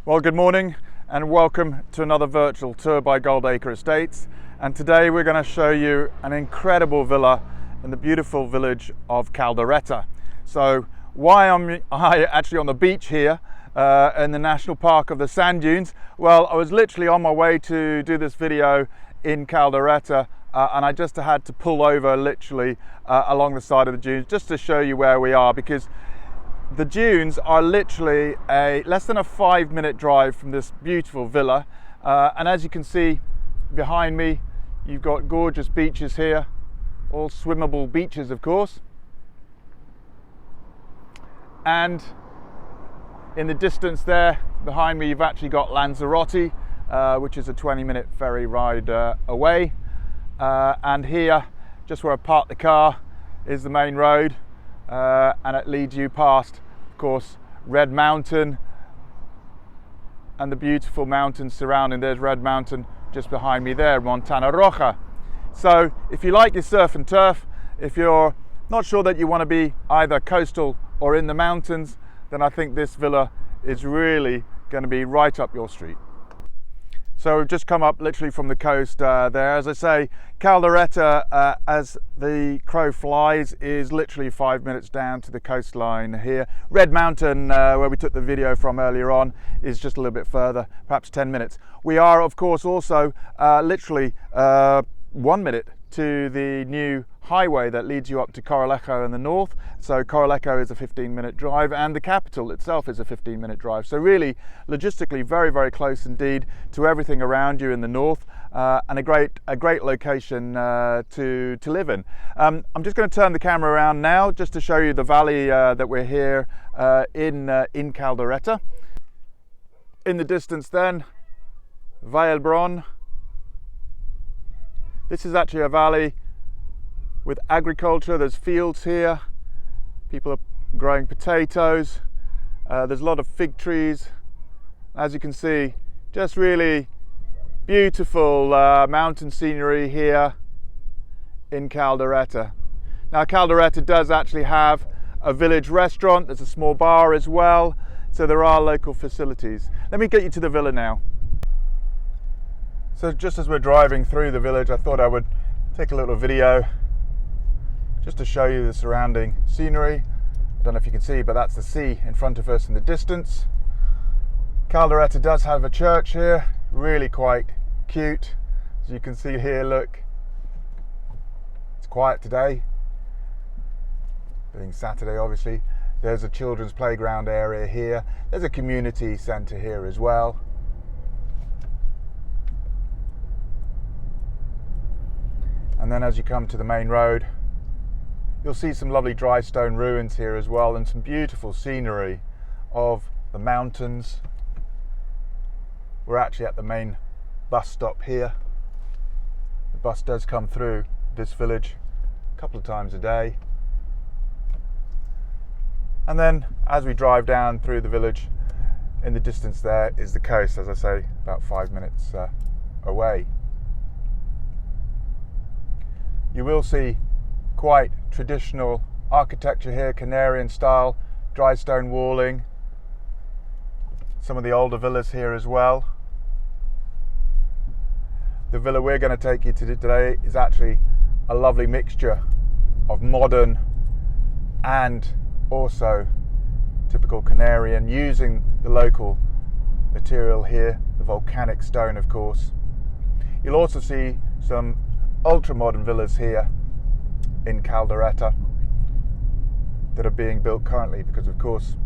Well, good morning and welcome to another virtual tour by Calderetta Estates. And today we're going to show you an incredible villa in the beautiful village of Calderetta. So why am I actually on the beach here in the National Park of the Sand Dunes? Well, I was literally on my way to do this video in Calderetta and I just had to pull over literally along the side of the dunes just to show you where we are, because the dunes are literally less than a 5-minute drive from this beautiful villa, and as you can see behind me, you've got gorgeous beaches here, all swimmable beaches of course, and in the distance there behind me you've actually got Lanzarote, which is a 20-minute ferry ride away, and here, just where I parked the car, is the main road. And it leads you past, of course, Red Mountain and the beautiful mountains surrounding. There's Red Mountain just behind me there, Montana Roja. So if you like your surf and turf, if you're not sure that you want to be either coastal or in the mountains, then I think this villa is really going to be right up your street. So we've just come up literally from the coast there. As I say, Calderetta, as the crow flies, is literally 5 minutes down to the coastline here. Red Mountain, where we took the video from earlier on, is just a little bit further, perhaps 10 minutes. We are, of course, also literally 1 minute to the new highway that leads you up to Coralejo in the north. So Coralejo is a 15-minute drive and the capital itself is a 15-minute drive. So really logistically very, very close indeed to everything around you in the north, and a great location to live in. I'm just going to turn the camera around now just to show you the valley that we're here in Calderetta. In the distance then, Vallbron. This is actually a valley with agriculture. There's fields here, people are growing potatoes, there's a lot of fig trees. As you can see, just really beautiful mountain scenery here in Calderetta. Now Calderetta does actually have a village restaurant, there's a small bar as well, so there are local facilities. Let me get you to the villa now. So just as we're driving through the village, I thought I would take a little video just to show you the surrounding scenery. I don't know if you can see, but that's the sea in front of us in the distance. Calderetta does have a church here, really quite cute. As you can see here, look, it's quiet today, being Saturday obviously. There's a children's playground area here. There's a community centre here as well. And then as you come to the main road, you'll see some lovely dry stone ruins here as well, and some beautiful scenery of the mountains. We're actually at the main bus stop here. The bus does come through this village a couple of times a day. And then as we drive down through the village, in the distance there is the coast, as I say, about 5 minutes away. You will see quite traditional architecture here, Canarian style, dry stone walling. Some of the older villas here as well. The villa we're going to take you to today is actually a lovely mixture of modern and also typical Canarian, using the local material here, the volcanic stone of course. You'll also see some ultra-modern villas here in Calderetta that are being built currently, because of course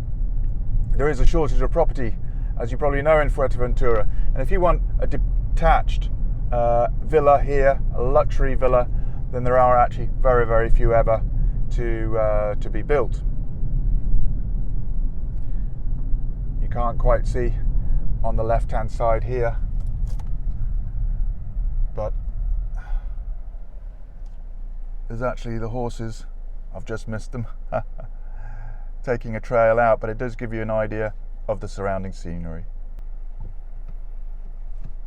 there is a shortage of property, as you probably know, in Fuerteventura. And if you want a detached villa here, a luxury villa, then there are actually very, very few ever to be built. You can't quite see on the left-hand side here, but there's actually the horses, I've just missed them, taking a trail out, but it does give you an idea of the surrounding scenery.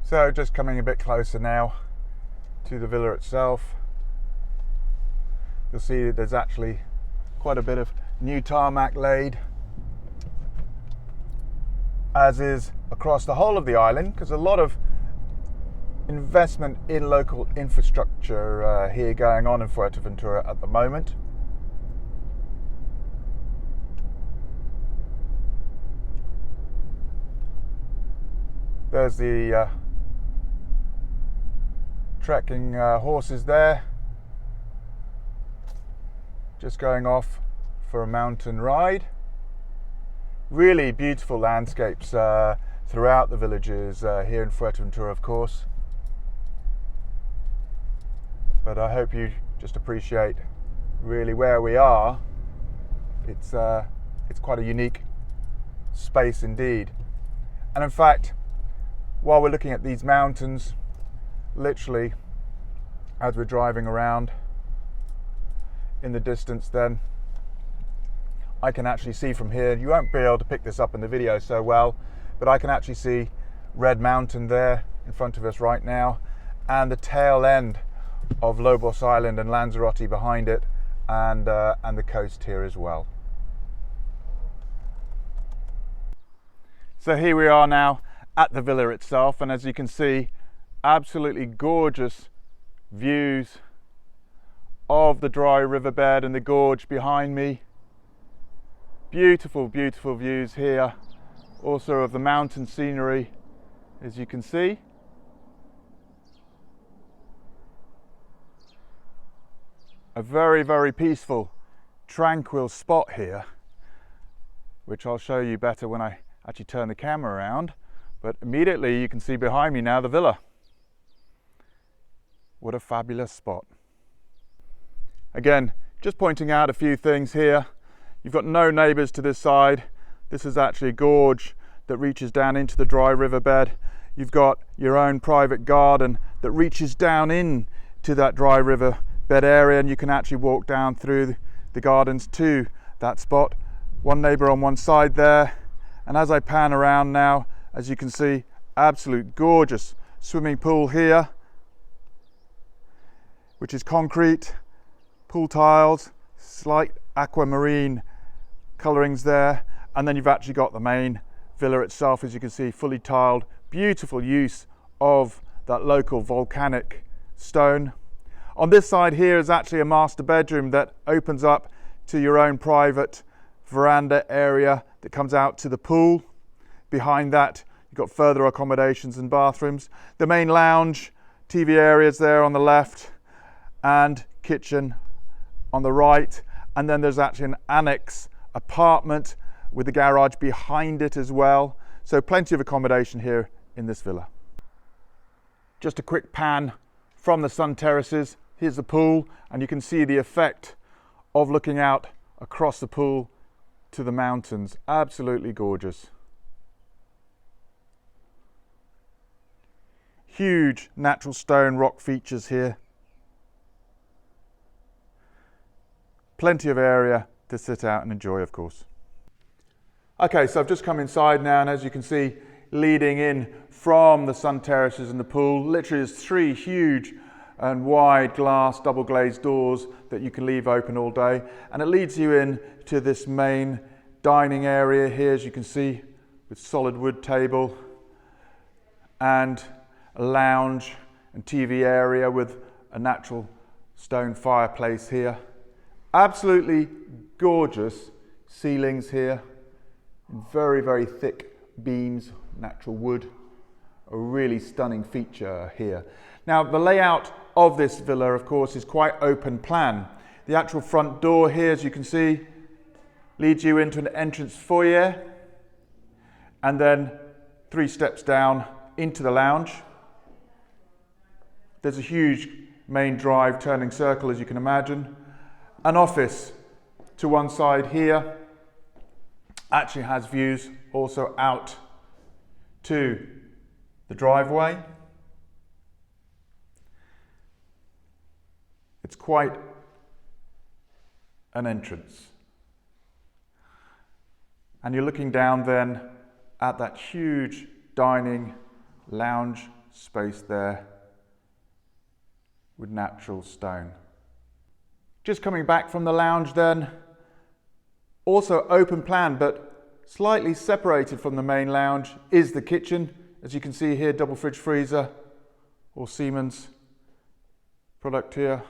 So just coming a bit closer now to the villa itself, you'll see that there's actually quite a bit of new tarmac laid. as is across the whole of the island, because a lot of investment in local infrastructure here going on in Fuerteventura at the moment. There's the trekking horses there, just going off for a mountain ride. Really beautiful landscapes throughout the villages here in Fuerteventura, of course. But I hope you just appreciate really where we are. It's quite a unique space indeed. And in fact, while we're looking at these mountains, literally as we're driving around in the distance, then I can actually see from here, you won't be able to pick this up in the video so well, but I can actually see Red Mountain there in front of us right now, and the tail end of Lobos Island and Lanzarote behind it, and the coast here as well. So here we are now at the villa itself, and as you can see, absolutely gorgeous views of the dry riverbed and the gorge behind me. Beautiful, beautiful views here, also of the mountain scenery, as you can see. A very, very peaceful, tranquil spot here, which I'll show you better when I actually turn the camera around. But immediately you can see behind me now the villa. What a fabulous spot. Again, just pointing out a few things here. You've got no neighbours to this side. This is actually a gorge that reaches down into the dry riverbed. You've got your own private garden that reaches down in to that dry riverbed area, and you can actually walk down through the gardens to that spot. One neighbour on one side there, and as I pan around now, as you can see, absolute gorgeous swimming pool here, which is concrete, pool tiles, slight aquamarine colourings there, and then you've actually got the main villa itself, as you can see, fully tiled. Beautiful use of that local volcanic stone. On this side here is actually a master bedroom that opens up to your own private veranda area that comes out to the pool. Behind that, you've got further accommodations and bathrooms. The main lounge, TV areas there on the left, and kitchen on the right. And then there's actually an annex apartment with the garage behind it as well. So plenty of accommodation here in this villa. Just a quick pan from the sun terraces. Here's the pool, and you can see the effect of looking out across the pool to the mountains. Absolutely gorgeous. Huge natural stone rock features here. Plenty of area to sit out and enjoy, of course. Okay, so I've just come inside now, and as you can see, leading in from the sun terraces and the pool, literally there's three huge and wide glass double glazed doors that you can leave open all day, and it leads you in to this main dining area here, as you can see, with solid wood table and a lounge and TV area with a natural stone fireplace here. Absolutely gorgeous ceilings here, very, very thick beams, natural wood, a really stunning feature here. Now, the layout of this villa, of course, is quite open plan. The actual front door here, as you can see, leads you into an entrance foyer, and then 3 steps down into the lounge. There's a huge main drive turning circle, as you can imagine. An office to one side here actually has views also out to the driveway. It's quite an entrance. And you're looking down then at that huge dining lounge space there with natural stone. Just coming back from the lounge then, also open plan, but slightly separated from the main lounge is the kitchen. As you can see here, double fridge freezer or Siemens product here.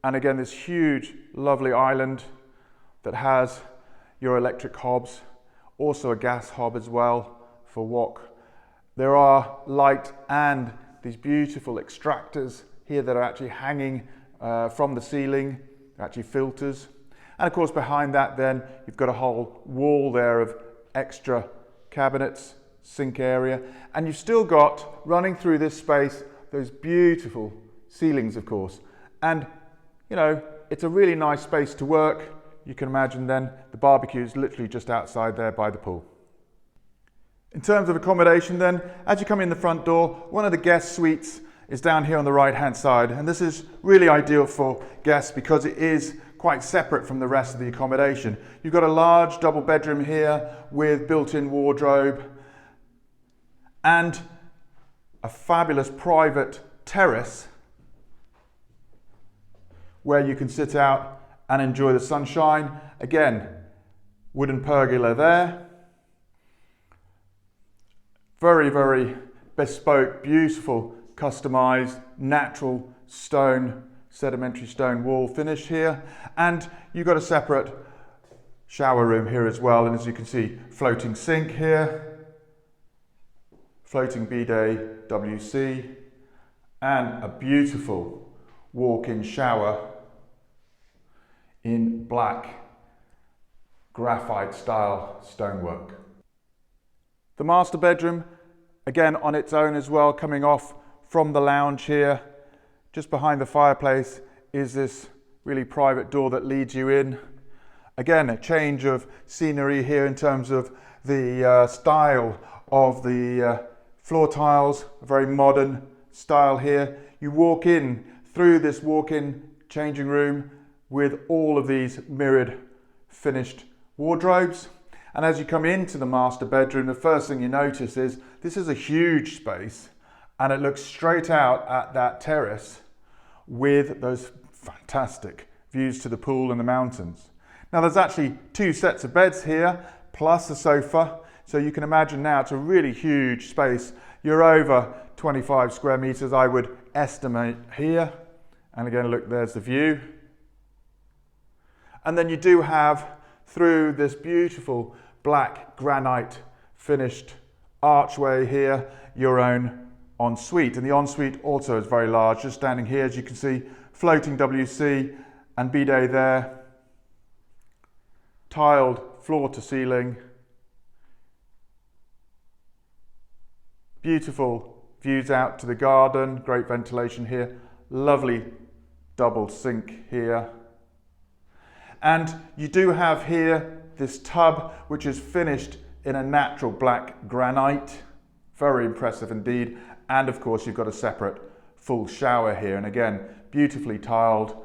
And again, this huge, lovely island that has your electric hobs, also a gas hob as well for wok. There are light and these beautiful extractors here that are actually hanging from the ceiling, actually filters. And of course behind that then you've got a whole wall there of extra cabinets, sink area, and you've still got, running through this space, those beautiful ceilings of course. And you know, it's a really nice space to work. You can imagine then the barbecue is literally just outside there by the pool. In terms of accommodation then, as you come in the front door, one of the guest suites is down here on the right hand side, and this is really ideal for guests because it is quite separate from the rest of the accommodation. You've got a large double bedroom here with built-in wardrobe and a fabulous private terrace where you can sit out and enjoy the sunshine. Again, wooden pergola there. Very, very bespoke, beautiful, customized, natural stone, sedimentary stone wall finish here. And you've got a separate shower room here as well. And as you can see, floating sink here, floating bidet WC, and a beautiful walk-in shower in black graphite style stonework. The master bedroom, again on its own as well, coming off from the lounge here. Just behind the fireplace is this really private door that leads you in. Again, a change of scenery here in terms of the style of the floor tiles, a very modern style here. You walk in through this walk-in changing room with all of these mirrored finished wardrobes. And as you come into the master bedroom, the first thing you notice is this is a huge space and it looks straight out at that terrace with those fantastic views to the pool and the mountains. Now there's actually two sets of beds here plus a sofa. So you can imagine now it's a really huge space. You're over 25 square meters, I would estimate here. And again, look, there's the view. And then you do have, through this beautiful black granite finished archway here, your own ensuite. And the ensuite also is very large. Just standing here, as you can see, floating WC and bidet there. Tiled floor to ceiling. Beautiful views out to the garden, great ventilation here. Lovely double sink here. And you do have here this tub, which is finished in a natural black granite. Very impressive indeed. And of course, you've got a separate full shower here. And again, beautifully tiled.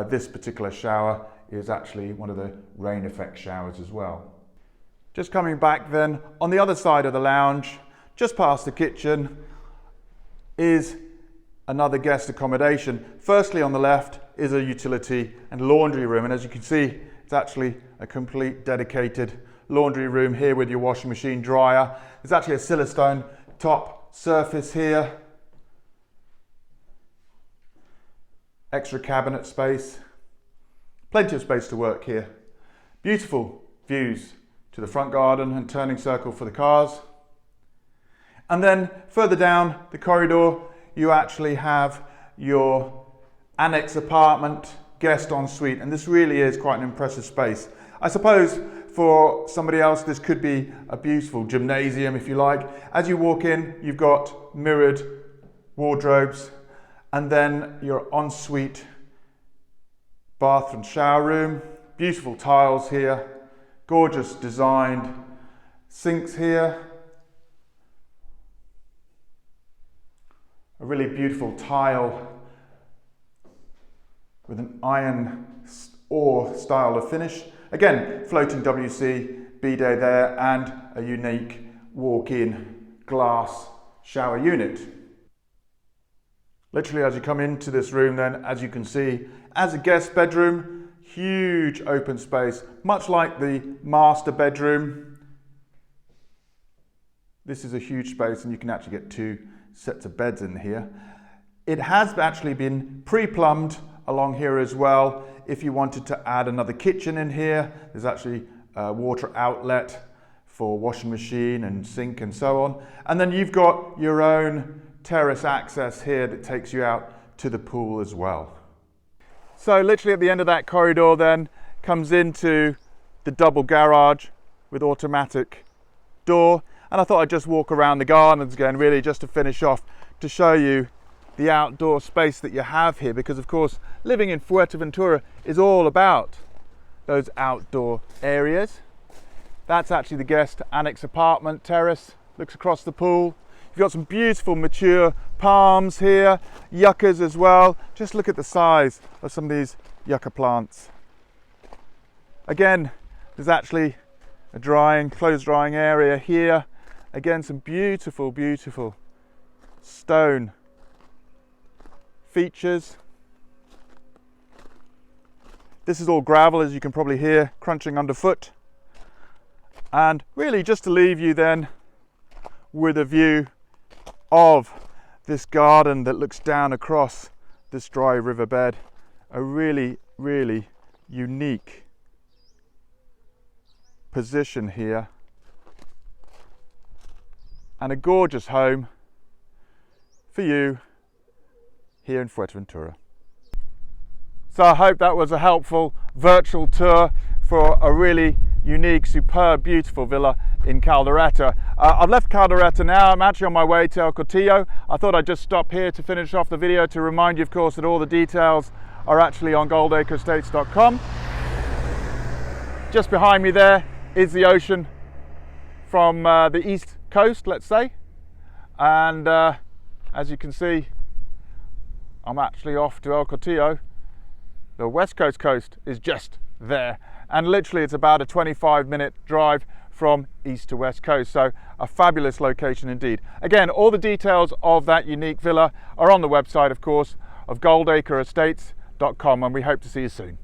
This particular shower is actually one of the rain effect showers as well. Just coming back then, on the other side of the lounge, just past the kitchen, is another guest accommodation. Firstly, on the left is a utility and laundry room, and as you can see, it's actually a complete dedicated laundry room here with your washing machine, dryer. There's actually a Silestone top surface here. Extra cabinet space. Plenty of space to work here. Beautiful views to the front garden and turning circle for the cars. And then further down the corridor, you actually have your annex apartment, guest ensuite, and this really is quite an impressive space. I suppose for somebody else this could be a beautiful gymnasium if you like. As you walk in, you've got mirrored wardrobes and then your ensuite bath and shower room. Beautiful tiles here, gorgeous designed sinks here. A really beautiful tile with an iron ore style of finish. Again, floating WC, bidet there, and a unique walk-in glass shower unit. Literally as you come into this room then, as you can see, as a guest bedroom, huge open space, much like the master bedroom. This is a huge space, and you can actually get 2 sets of beds in here. It has actually been pre-plumbed along here as well. If you wanted to add another kitchen in here, there's actually a water outlet for washing machine and sink and so on. And then you've got your own terrace access here that takes you out to the pool as well. So literally at the end of that corridor then comes into the double garage with automatic door. And I thought I'd just walk around the gardens again, really just to finish off, to show you the outdoor space that you have here, because of course living in Fuerteventura is all about those outdoor areas. That's actually the guest annex apartment terrace, looks across the pool. You've got some beautiful mature palms here, yuccas as well. Just look at the size of some of these yucca plants. Again, there's actually a closed drying area here. Again, some beautiful, beautiful stone features. This is all gravel, as you can probably hear crunching underfoot. And really just to leave you then with a view of this garden that looks down across this dry riverbed. A really, really unique position here, and a gorgeous home for you here in Fuerteventura. So I hope that was a helpful virtual tour for a really unique, superb, beautiful villa in Calderetta. I've left Calderetta now. I'm actually on my way to El Cortillo. I thought I'd just stop here to finish off the video to remind you, of course, that all the details are actually on goldacreestates.com. Just behind me there is the ocean from the east coast, let's say. And as you can see, I'm actually off to El Cortillo. The west coast is just there, and literally it's about a 25-minute drive from east to west coast, so a fabulous location indeed. Again, all the details of that unique villa are on the website, of course, of goldacreestates.com, and we hope to see you soon.